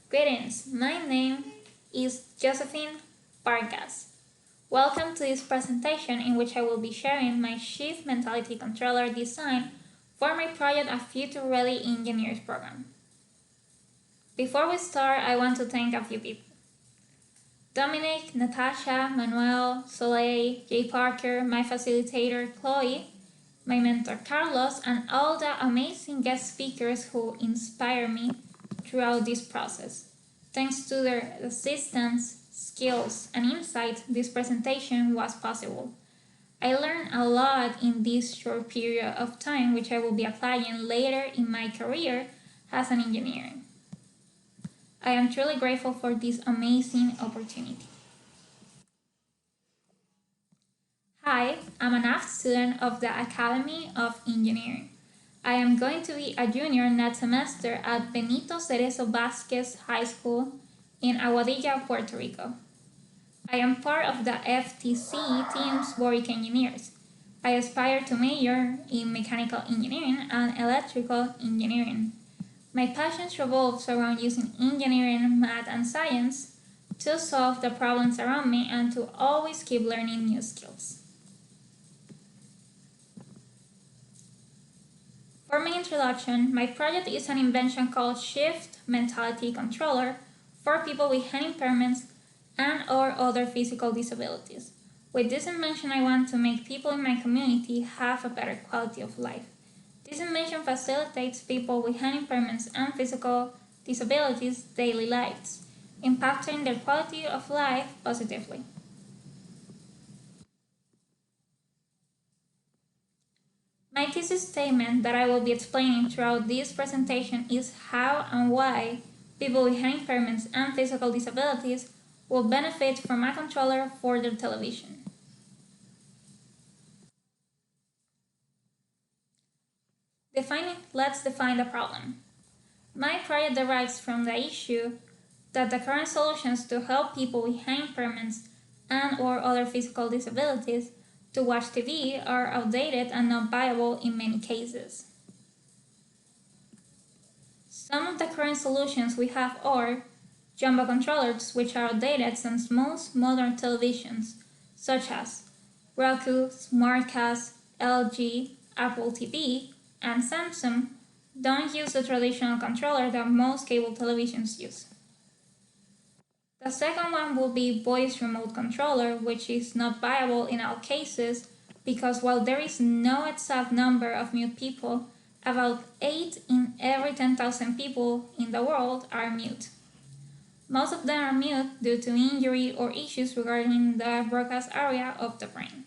Greetings, my name is Josephine Vargas. Welcome to this presentation in which I will be sharing my Shift Mentality Controller design for my project A Future Ready Engineers program. Before we start, I want to thank a few people. Dominic, Natasha, Manuel, Soleil, Jay Parker, my facilitator Chloe, my mentor Carlos, and all the amazing guest speakers who inspire me throughout this process. Thanks to their assistance, skills, and insight, this presentation was possible. I learned a lot in this short period of time, which I will be applying later in my career as an engineer. I am truly grateful for this amazing opportunity. Hi, I'm an AF student of the Academy of Engineering. I am going to be a junior next semester at Benito Cerezo Vasquez High School in Aguadilla, Puerto Rico. I am part of the FTC team's Boric Engineers. I aspire to major in mechanical engineering and electrical engineering. My passions revolves around using engineering, math, and science to solve the problems around me and to always keep learning new skills. For my introduction, my project is an invention called Shift Mentality Controller for people with hand impairments and or other physical disabilities. With this invention, I want to make people in my community have a better quality of life. This invention facilitates people with hand impairments and physical disabilities' daily lives, impacting their quality of life positively. My thesis statement that I will be explaining throughout this presentation is how and why people with hand impairments and physical disabilities will benefit from a controller for their television. Let's define the problem. My project derives from the issue that the current solutions to help people with hand impairments and or other physical disabilities to watch TV are outdated and not viable in many cases. Some of the current solutions we have are jumbo controllers, which are outdated since most modern televisions, such as Roku, SmartCast, LG, Apple TV, and Samsung, don't use the traditional controller that most cable televisions use. The second one will be voice remote controller, which is not viable in all cases because while there is no exact number of mute people, about 8 in every 10,000 people in the world are mute. Most of them are mute due to injury or issues regarding the broadcast area of the brain.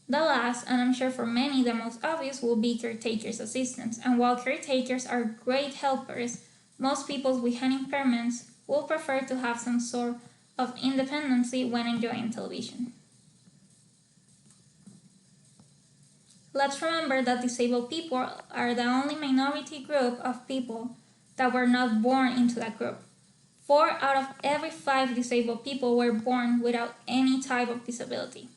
The last, and I'm sure for many the most obvious, will be caretakers' assistants. And while caretakers are great helpers, most people with hand impairments will prefer to have some sort of independency when enjoying television. Let's remember that disabled people are the only minority group of people that were not born into that group. 4 out of every 5 disabled people were born without any type of disability.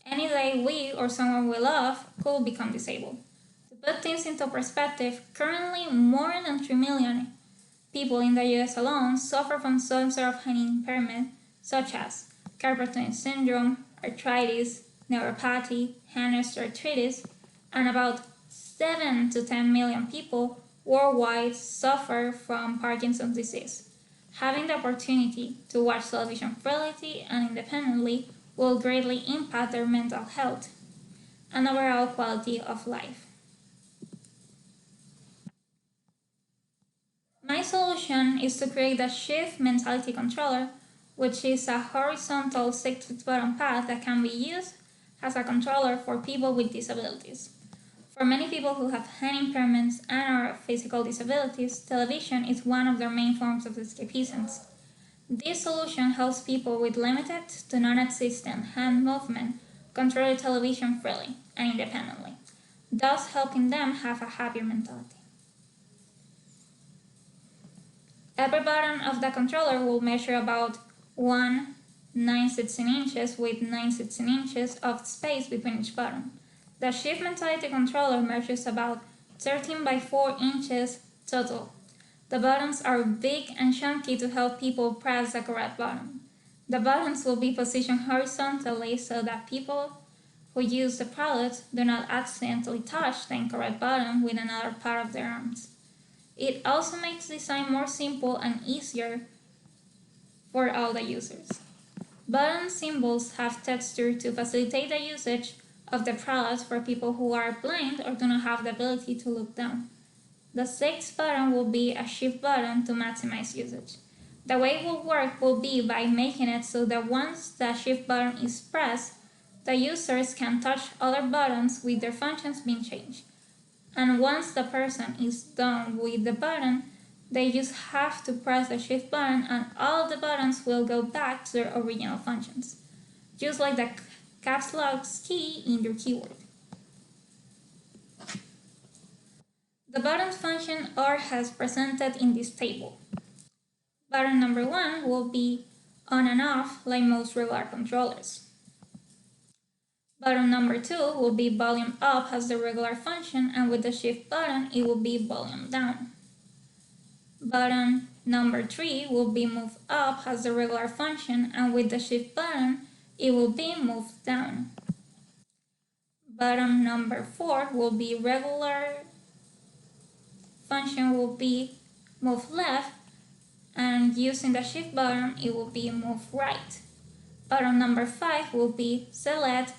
Any day we or someone we love could become disabled. To put things into perspective, currently more than 3 million people in the US alone suffer from some sort of hand impairment, such as carpal tunnel syndrome, arthritis, neuropathy, hand osteoarthritis, and about 7 to 10 million people worldwide suffer from Parkinson's disease. Having the opportunity to watch television freely and independently will greatly impact their mental health and overall quality of life. My solution is to create the Shift Mentality Controller, which is a horizontal 6-button pad that can be used as a controller for people with disabilities. For many people who have hand impairments and/or physical disabilities, television is one of their main forms of escapism. This solution helps people with limited to non-existent hand movement control the television freely and independently, thus helping them have a happier mentality. Every button of the controller will measure about 1/9/16 inches with 9/16 inches of space between each button. The Shift Mentality controller measures about 13 by 4 inches total. The buttons are big and chunky to help people press the correct button. The buttons will be positioned horizontally so that people who use the product do not accidentally touch the incorrect button with another part of their arms. It also makes design more simple and easier for all the users. Button symbols have texture to facilitate the usage of the product for people who are blind or do not have the ability to look down. The sixth button will be a shift button to maximize usage. The way it will work will be by making it so that once the shift button is pressed, the users can touch other buttons with their functions being changed. And once the person is done with the button, they just have to press the shift button and all the buttons will go back to their original functions, just like the caps lock key in your keyboard. The buttons function are as presented in this table. Button number 1 will be on and off like most regular controllers. Button number 2 will be volume up as the regular function, and with the shift button it will be volume down. Button number 3 will be move up as the regular function, and with the shift button it will be moved down. Button number 4 will be regular function will be move left, and using the shift button it will be move right. Button number 5 will be select,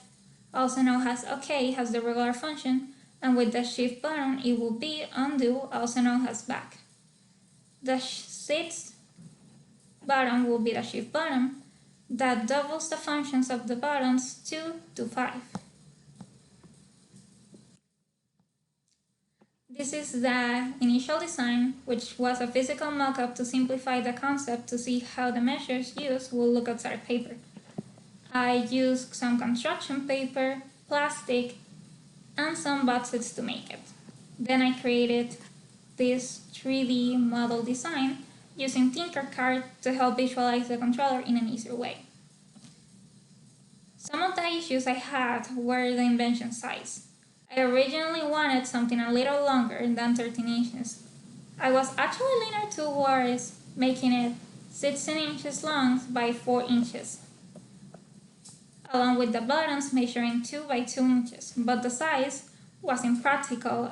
also known as OK, as the regular function, and with the shift button it will be undo, also known as back. The sixth button will be the shift button that doubles the functions of the buttons 2 to 5. This is the initial design, which was a physical mock-up to simplify the concept to see how the measures used will look outside paper. I used some construction paper, plastic, and some boxes to make it. Then I created this 3D model design using Tinkercad to help visualize the controller in an easier way. Some of the issues I had were the invention size. I originally wanted something a little longer than 13 inches. I was actually leaning towards making it 16 inches long by 4 inches, along with the buttons measuring 2 by 2 inches, but the size was impractical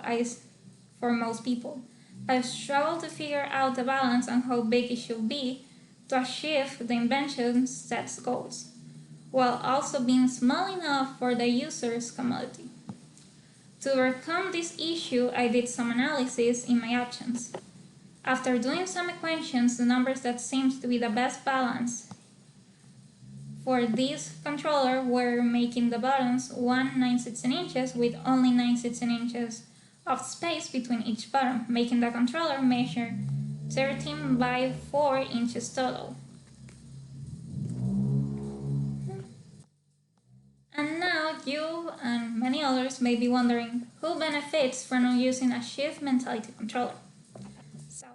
for most people. I struggled to figure out the balance on how big it should be to achieve the invention's set goals, while also being small enough for the user's commodity. To overcome this issue, I did some analysis in my options. After doing some equations, the numbers that seems to be the best balance for this controller were making the buttons 9/16 inches with only 9/16 inches of space between each button, making the controller measure 13 by 4 inches total. And now you and many others may be wondering who benefits from using a shift mentality controller. So,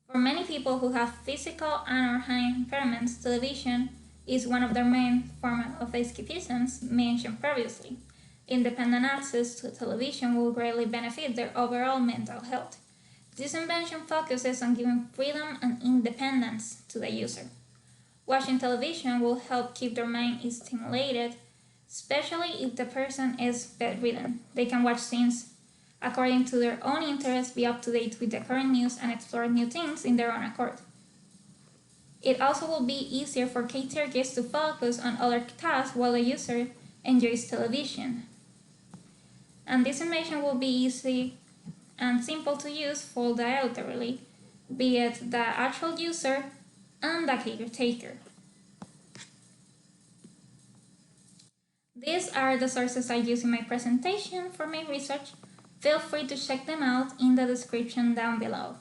for many people who have physical and or hand impairments, television is one of their main forms of escapism mentioned previously. Independent access to television will greatly benefit their overall mental health. This invention focuses on giving freedom and independence to the user. Watching television will help keep their mind stimulated, especially if the person is bedridden. They can watch things according to their own interests, be up to date with the current news, and explore new things in their own accord. It also will be easier for caregivers to focus on other tasks while the user enjoys television. And this information will be easy and simple to use for the elderly, be it the actual user and the caretaker. These are the sources I use in my presentation for my research. Feel free to check them out in the description down below.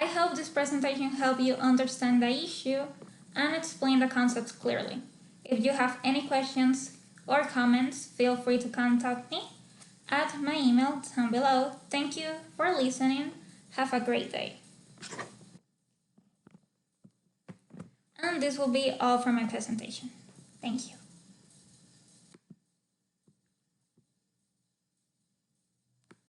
I hope this presentation helped you understand the issue and explain the concepts clearly. If you have any questions or comments, feel free to contact me at my email down below. Thank you for listening. Have a great day. And this will be all for my presentation. Thank you.